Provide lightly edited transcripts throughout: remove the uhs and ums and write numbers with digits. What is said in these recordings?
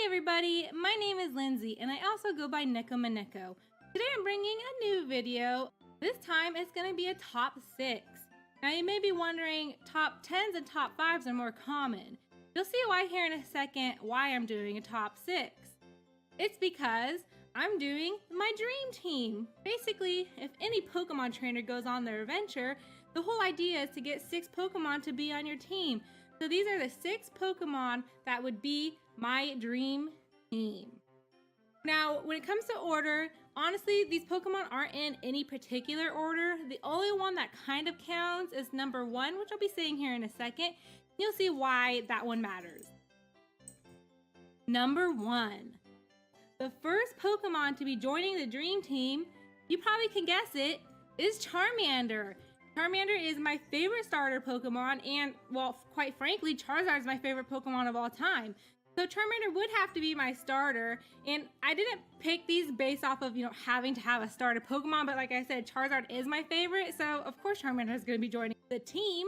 Hey everybody, my name is Lindsay and I also go by NekkoMeneko. Today I'm bringing a new video. This time it's going to be a top 6. Now you may be wondering, top 10s and top 5s are more common. You'll see why here in a second why I'm doing a top 6. It's because I'm doing my dream team. Basically, if any Pokemon trainer goes on their adventure, the whole idea is to get 6 Pokemon to be on your team. So these are the 6 Pokemon that would be my dream team. Now, when it comes to order, honestly, these Pokemon aren't in any particular order. The only one that kind of counts is number 1, which I'll be saying here in a second. You'll see why that one matters. Number 1. The first Pokemon to be joining the dream team, you probably can guess it, is Charmander. Charmander is my favorite starter Pokemon, and, well, quite frankly, Charizard is my favorite Pokemon of all time. So Charmander would have to be my starter, and I didn't pick these based off of, having to have a starter Pokemon, but like I said, Charizard is my favorite, so of course Charmander is going to be joining the team.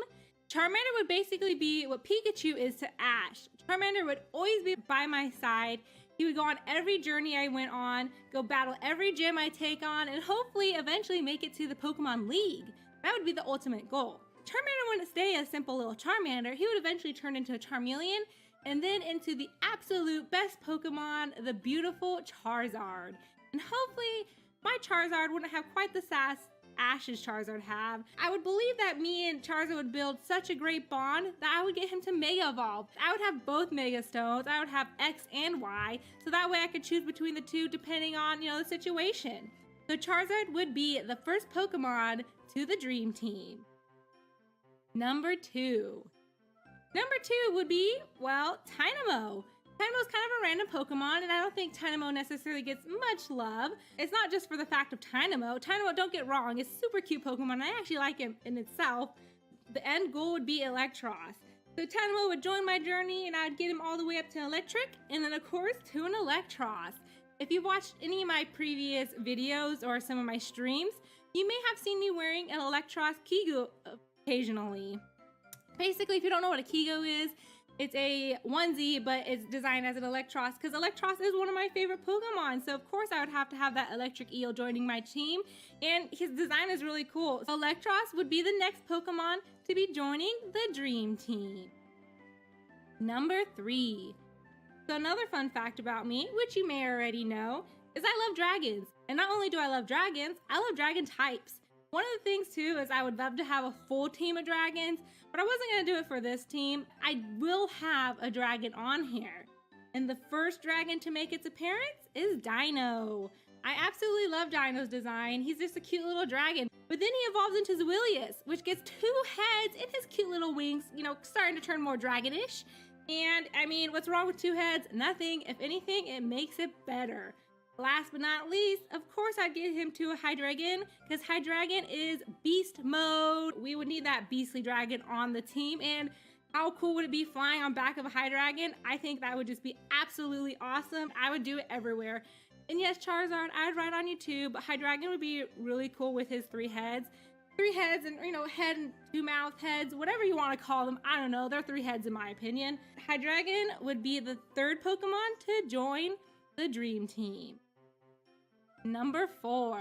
Charmander would basically be what Pikachu is to Ash. Charmander would always be by my side. He would go on every journey I went on, go battle every gym I take on, and hopefully eventually make it to the Pokemon League. That would be the ultimate goal. Charmander wouldn't stay a simple little Charmander. He would eventually turn into a Charmeleon, and then into the absolute best Pokemon, the beautiful Charizard. And hopefully, my Charizard wouldn't have quite the sass Ash's Charizard have. I would believe that me and Charizard would build such a great bond that I would get him to Mega Evolve. I would have both Mega Stones. I would have X and Y, so that way I could choose between the two depending on, the situation. So Charizard would be the first Pokemon to the Dream Team. Number 2. Number 2 would be, well, Tynamo. Tynamo's kind of a random Pokemon, and I don't think Tynamo necessarily gets much love. It's not just for the fact of Tynamo. Tynamo, don't get wrong, is a super cute Pokemon, and I actually like him in itself. The end goal would be Electros. So Tynamo would join my journey, and I'd get him all the way up to Electric, and then of course to an Electros. If you've watched any of my previous videos or some of my streams, you may have seen me wearing an Electros Kigo occasionally. Basically, if you don't know what a Kigo is, it's a onesie, but it's designed as an Electros because Electros is one of my favorite Pokemon. So of course I would have to have that electric eel joining my team, and his design is really cool. So Electros would be the next Pokemon to be joining the Dream Team. Number 3. So another fun fact about me, which you may already know, is I love dragons. And not only do I love dragons, I love dragon types. One of the things too is I would love to have a full team of dragons, but I wasn't going to do it for this team. I will have a dragon on here. And the first dragon to make its appearance is Dino. I absolutely love Dino's design. He's just a cute little dragon. But then he evolves into Zwillius, which gets 2 heads and his cute little wings, starting to turn more dragonish. And I mean, what's wrong with 2 heads? Nothing. If anything, it makes it better. Last but not least, of course I'd get him to a Hydreigon, because Hydreigon is beast mode. We would need that beastly dragon on the team, and how cool would it be flying on back of a Hydreigon? I think that would just be absolutely awesome. I would do it everywhere. And yes, Charizard, I'd ride on you too, but Hydreigon would be really cool with his 3 heads. 3 heads and, head and 2 mouth heads, whatever you want to call them. I don't know, they're 3 heads in my opinion. Hydreigon would be the 3rd Pokemon to join the Dream Team. Number 4.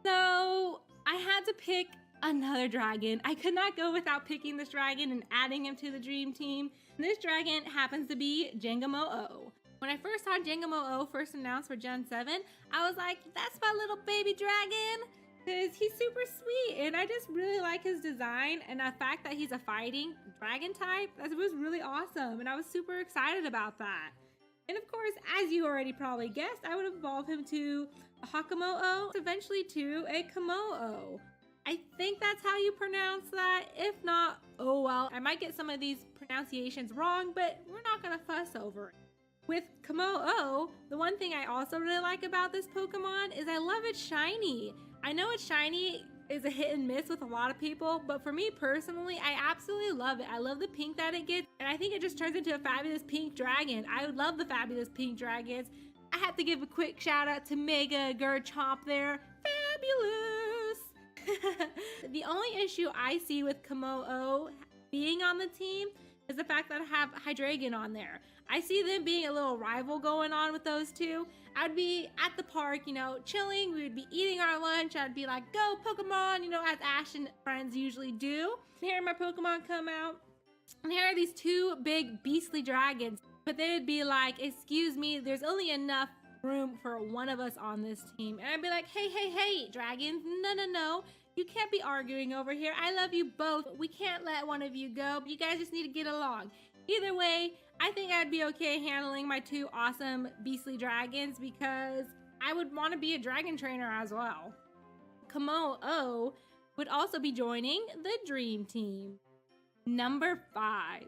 So I had to pick another dragon. I could not go without picking this dragon and adding him to the Dream Team. This dragon happens to be Kommo-o. When I first saw Kommo-o first announced for Gen 7, I was like, that's my little baby dragon, because he's super sweet, and I just really like his design, and the fact that he's a fighting dragon type, that was really awesome, and I was super excited about that. And of course, as you already probably guessed, I would evolve him to a Kommo-o, eventually to a kommo-o. I think that's how you pronounce that. If not, oh well. I might get some of these pronunciations wrong, but we're not gonna fuss over it. With kommo-o, the one thing I also really like about this Pokemon is I love its shiny. I know it's shiny is a hit and miss with a lot of people, but for me personally, I absolutely love it. I love the pink that it gets, and I think it just turns into a fabulous pink dragon. I would love the fabulous pink dragons. I have to give a quick shout out to Mega Garchomp there. Fabulous! The only issue I see with Kommo-o being on the team is the fact that I have Hydreigon on there. I see them being a little rival going on with those two. I'd be at the park, you know, chilling. We would be eating our lunch. I'd be like, go Pokemon, you know, as Ash and friends usually do. Here my Pokemon come out. And here are these two big beastly dragons. But they would be like, excuse me, there's only enough room for one of us on this team. And I'd be like, hey, dragons, no. You can't be arguing over here. I love you both. We can't let one of you go. You guys just need to get along. Either way, I think I'd be okay handling my two awesome beastly dragons because I would want to be a dragon trainer as well. Kommo-o would also be joining the dream team. Number 5.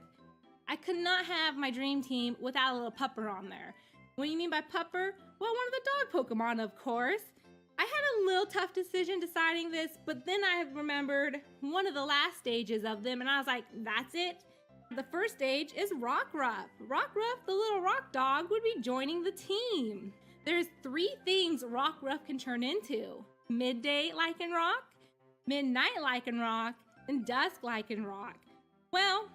I could not have my dream team without a little pupper on there. What do you mean by pupper? Well, one of the dog Pokemon, of course. I had a little tough decision deciding this, but then I remembered one of the last stages of them, and I was like, that's it. The first stage is Rockruff. Rockruff, the little rock dog, would be joining the team. There's 3 things Rockruff can turn into: midday Lycanroc, midnight Lycanroc, and dusk Lycanroc. Well,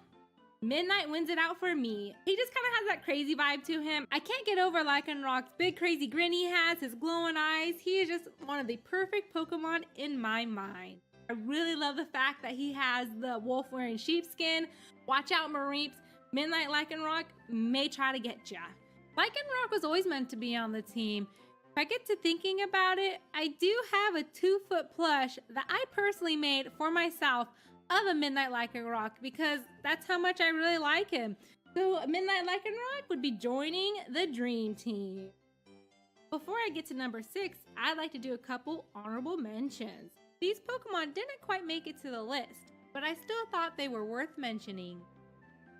Midnight wins it out for me. He just kind of has that crazy vibe to him. I can't get over Lycanroc's big crazy grin he has, his glowing eyes. He is just one of the perfect Pokemon in my mind. I really love the fact that he has the wolf wearing sheepskin. Watch out, Mareeps. Midnight Lycanroc may try to get ya. Lycanroc was always meant to be on the team. If I get to thinking about it, I do have a 2-foot plush that I personally made for myself of a Midnight Lycanroc because that's how much I really like him. So Midnight Lycanroc would be joining the dream team. Before I get to number 6, I'd like to do a couple honorable mentions. These Pokemon didn't quite make it to the list, but I still thought they were worth mentioning.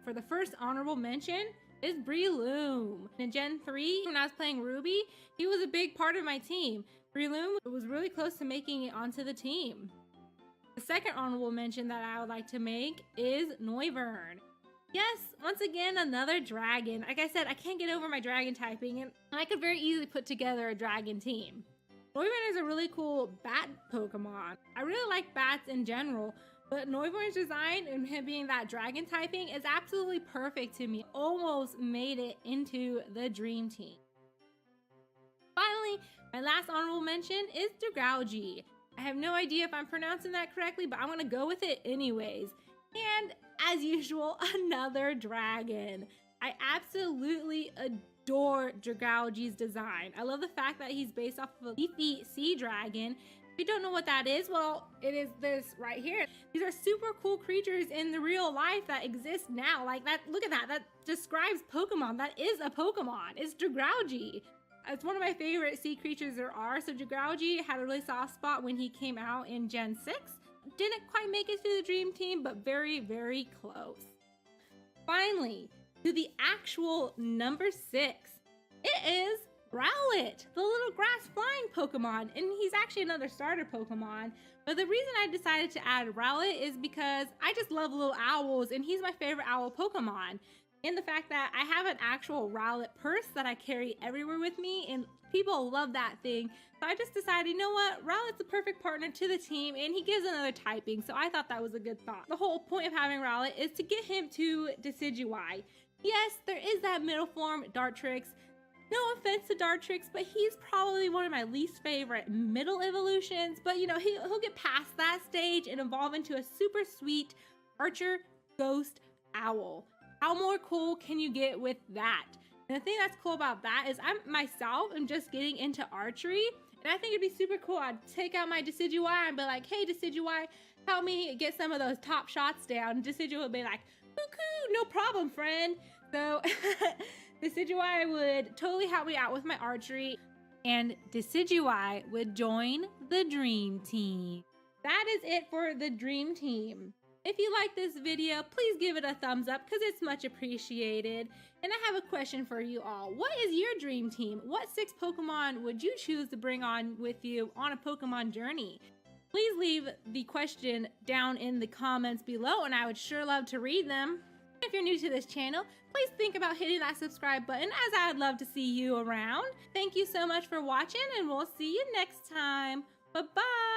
For the first honorable mention is Breloom. In Gen 3, when I was playing Ruby, he was a big part of my team. Breloom was really close to making it onto the team. The second honorable mention that I would like to make is Noivern. Yes, once again, another dragon. Like I said, I can't get over my dragon typing, and I could very easily put together a dragon team. Noivern is a really cool bat Pokemon. I really like bats in general, but Noivern's design and him being that dragon typing is absolutely perfect to me. Almost made it into the dream team. Finally, my last honorable mention is Dragalge. I have no idea if I'm pronouncing that correctly, but I'm gonna go with it anyways. And as usual, another dragon. I absolutely adore Dragalge's design. I love the fact that he's based off of a leafy sea dragon. If you don't know what that is, well, it is this right here. These are super cool creatures in the real life that exist now. Like that, look at that, that describes Pokemon. That is a Pokemon, it's Dragalge. It's one of my favorite sea creatures there are. So Dragalge had a really soft spot when he came out in Gen 6. Didn't quite make it to the dream team, but very, very close. Finally, to the actual number 6. It is Rowlet, the little grass flying Pokemon, and he's actually another starter Pokemon. But the reason I decided to add Rowlet is because I just love little owls, and he's my favorite owl Pokemon. And the fact that I have an actual Rowlet purse that I carry everywhere with me, and people love that thing. So I just decided, you know what, Rowlet's the perfect partner to the team, and he gives another typing, so I thought that was a good thought. The whole point of having Rowlet is to get him to Decidueye. Yes, there is that middle form, Dartrix. No offense to Dartrix, but he's probably one of my least favorite middle evolutions, but you know, he'll get past that stage and evolve into a super sweet Archer Ghost Owl. How more cool can you get with that? And the thing that's cool about that is I myself am just getting into archery, and I think it'd be super cool. I'd take out my Decidueye and be like, hey Decidueye, help me get some of those top shots down. And Decidueye would be like, cuckoo, no problem, friend. So Decidueye would totally help me out with my archery, and Decidueye would join the dream team. That is it for the dream team. If you like this video, please give it a thumbs up because it's much appreciated. And I have a question for you all. What is your dream team? What 6 Pokemon would you choose to bring on with you on a Pokemon journey? Please leave the question down in the comments below, and I would sure love to read them. If you're new to this channel, please think about hitting that subscribe button, as I'd love to see you around. Thank you so much for watching, and we'll see you next time. Bye-bye.